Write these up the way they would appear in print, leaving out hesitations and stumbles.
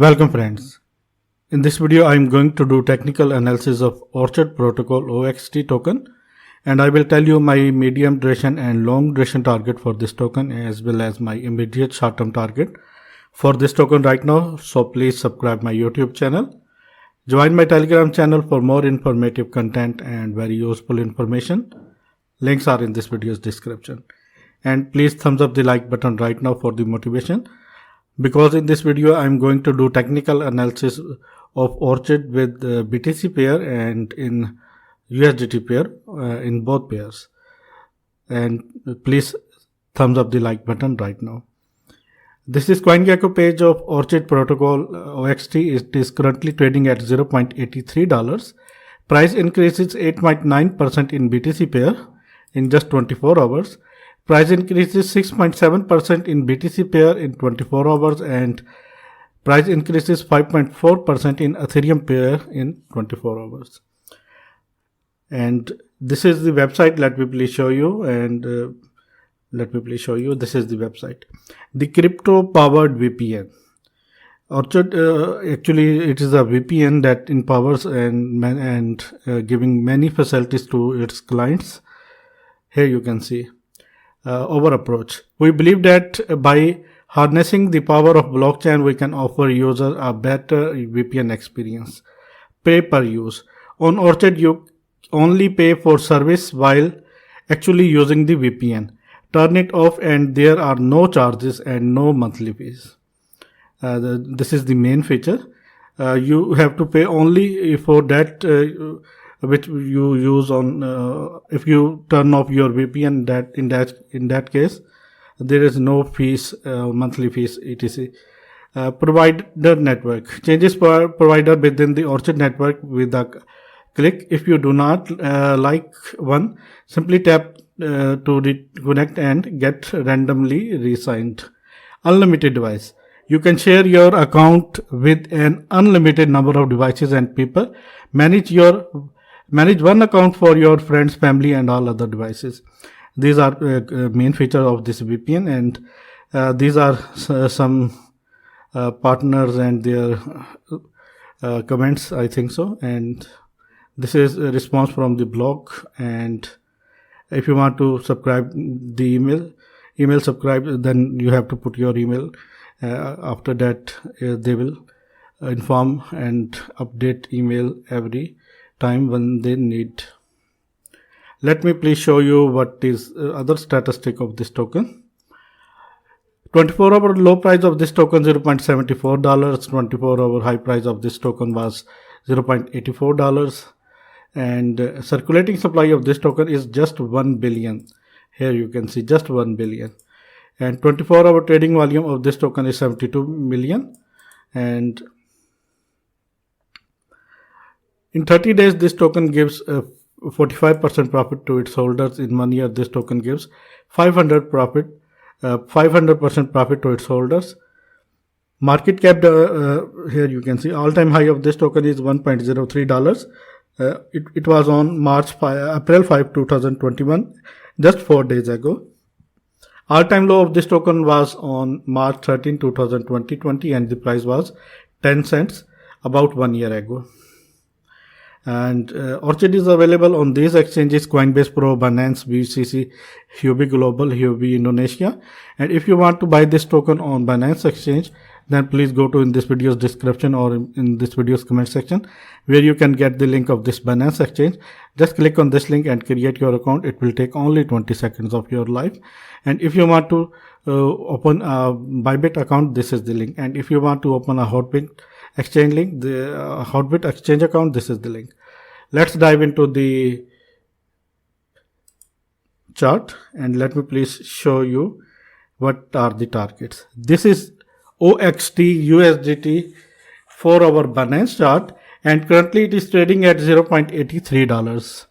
Welcome friends. In this video I am going to do technical analysis of Orchard Protocol OXT token, and I will tell you my medium duration and long duration target for this token as well as my immediate short term target for this token right now. So please subscribe my YouTube channel. Join my Telegram channel for more informative content and very useful information. Links are in this video's description. And please thumbs up the like button right now for the motivation, because in this video I am going to do technical analysis of Orchard with BTC pair and in USDT pair, in both pairs. And please thumbs up the like button right now. This is CoinGecko page of Orchard Protocol OXT. It is currently trading at $0.83. Price increases 8.9% in BTC pair in just 24 hours. Price increases 6.7% in BTC pair in 24 hours and price increases 5.4% in Ethereum pair in 24 hours. And this is the website. Let me please show you. This is the website. The crypto powered VPN. Orchard actually it is a VPN that empowers and giving many facilities to its clients. Here you can see. Our approach. We believe that by harnessing the power of blockchain, we can offer users a better VPN experience. Pay per use. On Orchard, you only pay for service while actually using the VPN. Turn it off and there are no charges and no monthly fees. This is the main feature. You have to pay only for that which you use on if you turn off your VPN. That in that case there is no fees, monthly fees, etc. Provider network changes per provider within the Orchard network with a click. If you do not like one, simply tap to reconnect and get randomly reassigned. Unlimited device. You can share your account with an unlimited number of devices and people. Manage one account for your friends, family, and all other devices. These are main features of this VPN, and these are some partners and their comments, I think so. And this is a response from the blog. And if you want to subscribe the email subscribe, then you have to put your email. After that, they will inform and update email every time when they need. Let me please show you what is other statistic of this token. 24-hour low price of this token $0.74. 24-hour high price of this token was $0.84. And circulating supply of this token is just 1 billion. Here you can see just 1 billion. And 24-hour trading volume of this token is 72 million. And in 30 days, this token gives 45% profit to its holders. In 1 year, this token gives 500% profit to its holders. Market cap, here you can see all-time high of this token is $1.03. It was on April 5, 2021, just 4 days ago. All-time low of this token was on March 13, 2020, and the price was 10 cents about 1 year ago. And Orchard is available on these exchanges: Coinbase Pro, Binance, BCC, Huobi Global, Huobi Indonesia. And if you want to buy this token on Binance exchange, then please go to in this video's description or in this video's comment section, where you can get the link of this Binance exchange. Just click on this link and create your account. It will take only 20 seconds of your life. And if you want to open a Bybit account, this is the link. And if you want to open a Hotbit exchange link, the Hotbit exchange account, this is the link. Let's dive into the chart and let me please show you what are the targets. This is OXT USDT 4-hour Binance chart, and currently it is trading at $0.83.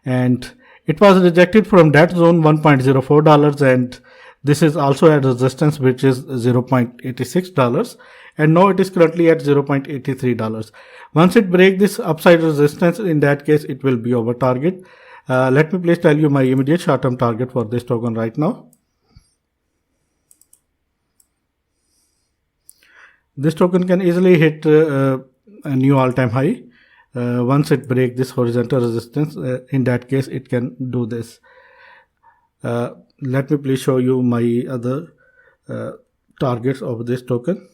And it was rejected from that zone $1.04, and this is also at resistance, which is $0.86. And now it is currently at $0.83. Once it breaks this upside resistance, in that case it will be over target. Let me please tell you my immediate short-term target for this token right now. This token can easily hit a new all-time high once it breaks this horizontal resistance. In that case, it can do this. Let me please show you my other targets of this token.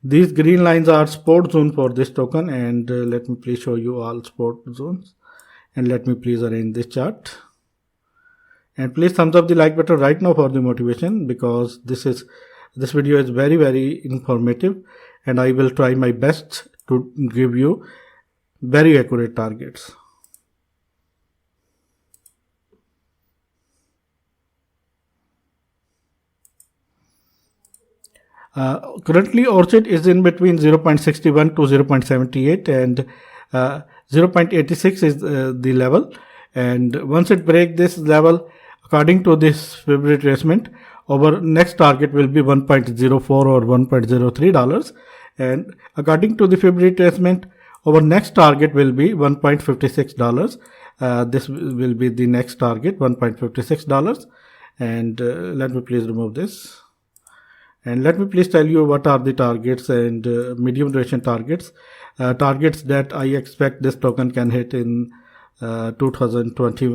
These green lines are support zone for this token, and let me please show you all support zones, and let me please arrange this chart. And please thumbs up the like button right now for the motivation, because this video is very informative, and I will try my best to give you very accurate targets. Currently Orchard is in between 0.61 to 0.78, and 0.86 is the level, and once it breaks this level, according to this Fibonacci retracement, our next target will be 1.04 or $1.03, and according to the Fibonacci retracement, our next target will be $1.56. This will be the next target, $1.56, and let me please remove this. And let me please tell you what are the targets and medium duration targets. Targets that I expect this token can hit in 2020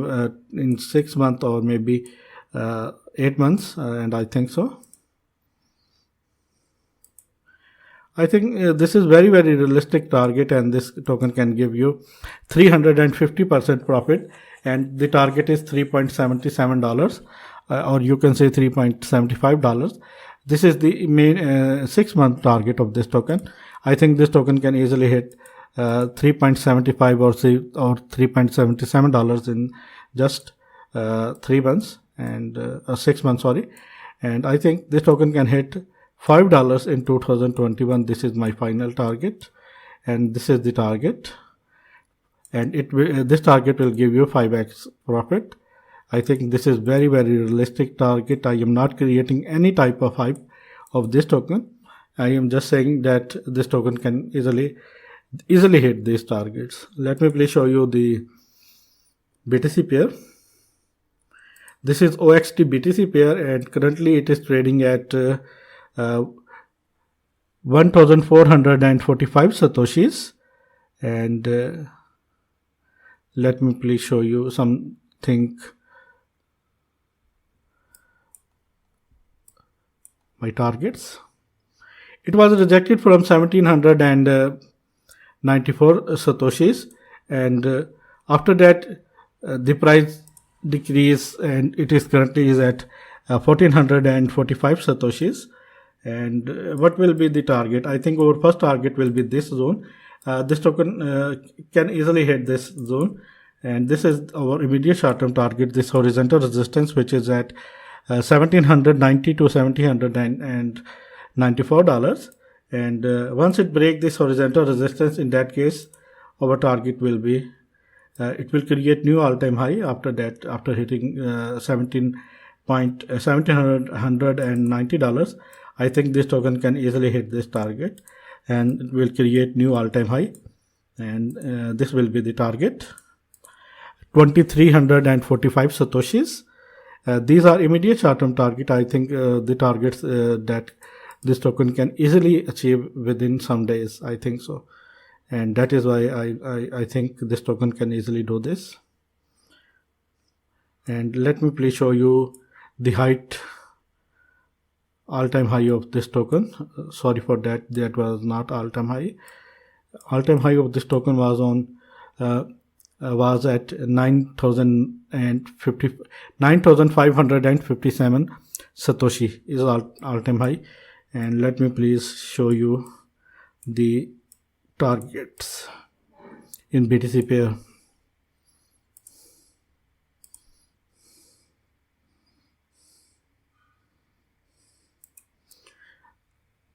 in 6 months or maybe 8 months, and I think so. I think this is very realistic target, and this token can give you 350% profit, and the target is $3.77, or you can say $3.75. This is the main 6 month target of this token. I think this token can easily hit $3.75 or $3.77 in just 3 months and 6 months, sorry. And I think this token can hit $5 in 2021. This is my final target, and this is the target, and this target will give you 5x profit. I think this is very realistic target. I am not creating any type of hype of this token. I am just saying that this token can easily hit these targets. Let me please show you the BTC pair. This is OXT BTC pair, and currently it is trading at 1,445 satoshis. And let me please show you something. My targets. It was rejected from 1,794 satoshis, and after that the price decreased, and it is currently at 1,445 satoshis. And what will be the target? I think our first target will be this zone. This token can easily hit this zone, and this is our immediate short-term target, this horizontal resistance, which is at $1,790 to $1,794, and once it breaks this horizontal resistance, in that case our target will be it will create new all-time high after that, after hitting $1,790. I think this token can easily hit this target, and it will create new all-time high, and this will be the target, 2,345 satoshis. These are immediate short-term target. I think the targets that this token can easily achieve within some days. I think so, and that is why I think this token can easily do this. And let me please show you the height all-time high of this token. Sorry for that. That was not all-time high. All-time high of this token was on was at 9,557 satoshi is all-time high. And let me please show you the targets in BTC pair.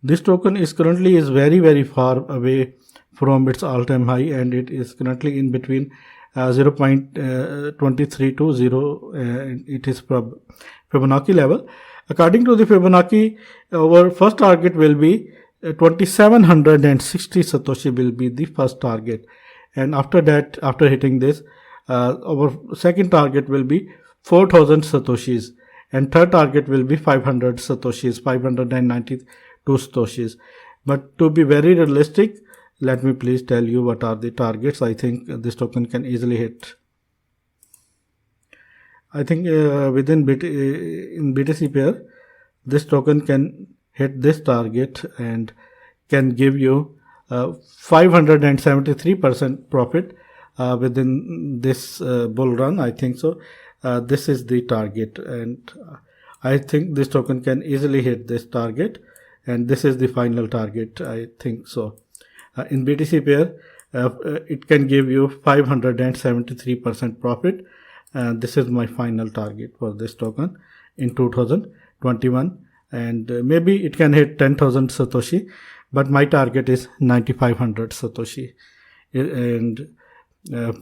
This token is currently very far away from its all-time high, and it is currently in between 0.23 to 0. It is Fibonacci level. According to the Fibonacci, our first target will be 2,760 satoshi will be the first target, and after that, after hitting this, our second target will be 4,000 satoshis, and third target will be 500 satoshis, $592. 2 Satoshis. But to be very realistic, let me please tell you what are the targets I think this token can easily hit. I think in BTC pair, this token can hit this target and can give you 573% profit within this bull run. I think so. This is the target, and I think this token can easily hit this target, and this is the final target. I think so. In BTC pair, it can give you 573% profit. This is my final target for this token in 2021, and maybe it can hit 10,000 Satoshi, but my target is 9,500 Satoshi. And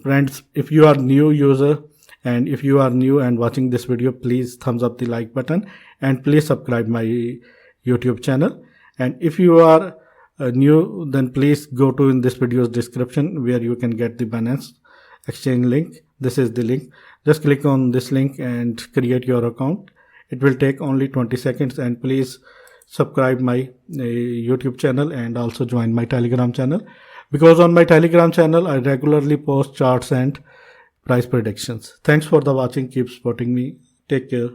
friends, if you are new user and if you are new and watching this video, please thumbs up the like button and please subscribe my YouTube channel. And if you are new, then please go to in this video's description where you can get the Binance exchange link. This is the link. Just click on this link and create your account. It will take only 20 seconds, and please subscribe my YouTube channel and also join my Telegram channel, because on my Telegram channel I regularly post charts and price predictions. Thanks for the watching. Keep supporting me. Take care.